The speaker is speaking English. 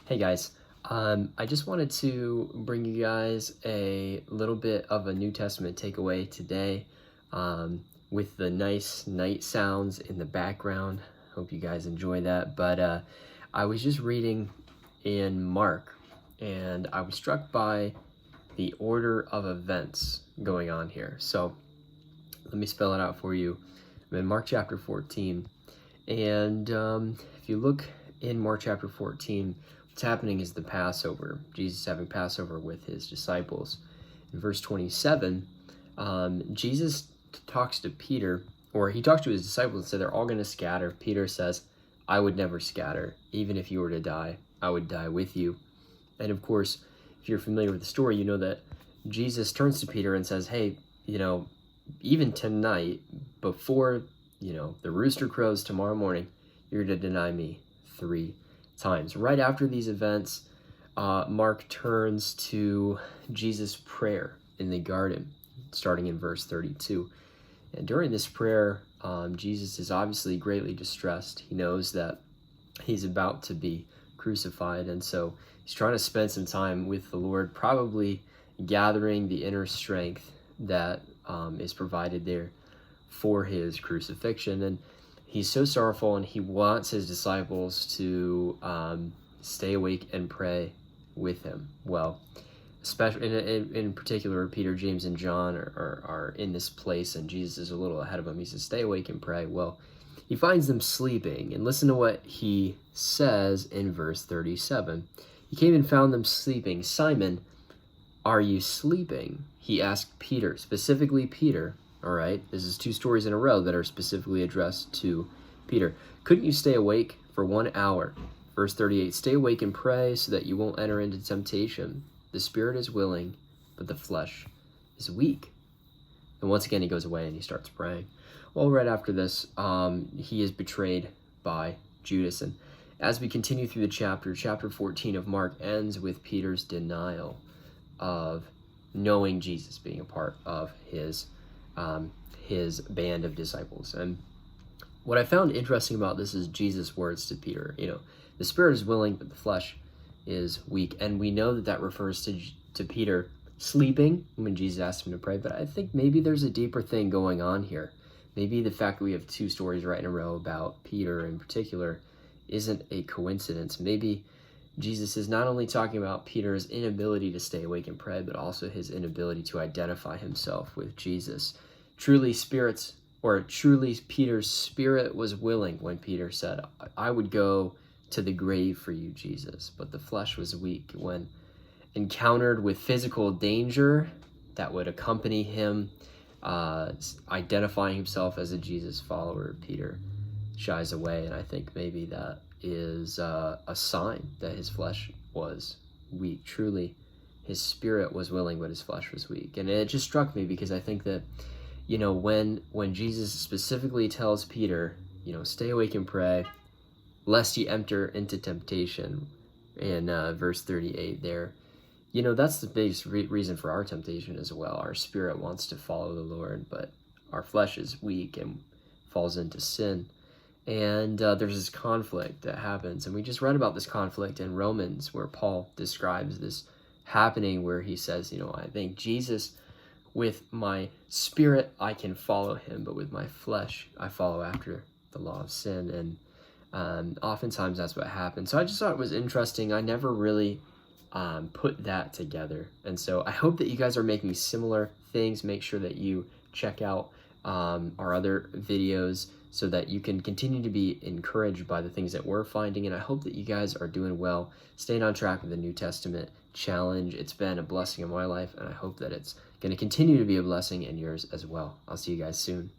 Hey guys, I just wanted to bring you guys a little bit of a New Testament takeaway today with the nice night sounds in the background. Hope you guys enjoy that. But I was just reading in Mark and I was struck by the order of events going on here. So let me spell it out for you. I'm in Mark chapter 14. And if you look in Mark chapter 14, what's happening is the Passover. Jesus having Passover with his disciples. In verse 27, Jesus talks to Peter, or he talks to his disciples and said they're all going to scatter. Peter says, I would never scatter. Even if you were to die, I would die with you. And of course, if you're familiar with the story, you know that Jesus turns to Peter and says, hey, even tonight, before the rooster crows tomorrow morning, you're to deny me 3 times. Right after these events, Mark turns to Jesus' prayer in the garden, starting in verse 32. And during this prayer, Jesus is obviously greatly distressed. He knows that he's about to be crucified, and so he's trying to spend some time with the Lord, probably gathering the inner strength that is provided there for his crucifixion. And he's so sorrowful, and he wants his disciples to stay awake and pray with him. Well, especially in particular, Peter, James, and John are in this place, and Jesus is a little ahead of them. He says, stay awake and pray. Well, he finds them sleeping, and listen to what he says in verse 37. He came and found them sleeping. Simon, are you sleeping? He asked Peter, specifically Peter. All right, this is 2 stories in a row that are specifically addressed to Peter. Couldn't you stay awake for 1 hour? Verse 38, stay awake and pray so that you won't enter into temptation. The spirit is willing, but the flesh is weak. And once again, he goes away and he starts praying. Well, right after this, he is betrayed by Judas. And as we continue through the chapter 14 of Mark ends with Peter's denial of knowing Jesus, being a part of his band of disciples. And what I found interesting about this is Jesus' words to Peter. The spirit is willing, but the flesh is weak. And we know that that refers to Peter sleeping when Jesus asked him to pray. But I think maybe there's a deeper thing going on here. Maybe the fact that we have 2 stories right in a row about Peter in particular isn't a coincidence. Maybe Jesus is not only talking about Peter's inability to stay awake and pray, but also his inability to identify himself with Jesus. Truly Peter's spirit was willing when Peter said, I would go to the grave for you, Jesus. But the flesh was weak. When encountered with physical danger that would accompany him identifying himself as a Jesus follower, Peter shies away. And I think maybe that is a sign that his flesh was weak. Truly, his spirit was willing, but his flesh was weak. And it just struck me because I think that, when Jesus specifically tells Peter, stay awake and pray, lest ye enter into temptation, in verse 38 there, that's the biggest reason for our temptation as well. Our spirit wants to follow the Lord, but our flesh is weak and falls into sin. And there's this conflict that happens. And we just read about this conflict in Romans, where Paul describes this happening, where he says, I think Jesus, with my spirit, I can follow him, but with my flesh, I follow after the law of sin. And oftentimes that's what happens. So I just thought it was interesting. I never really put that together. And so I hope that you guys are making similar things. Make sure that you check out our other videos so that you can continue to be encouraged by the things that we're finding. And I hope that you guys are doing well, staying on track with the New Testament challenge. It's been a blessing in my life, and I hope that it's going to continue to be a blessing in yours as well. I'll see you guys soon.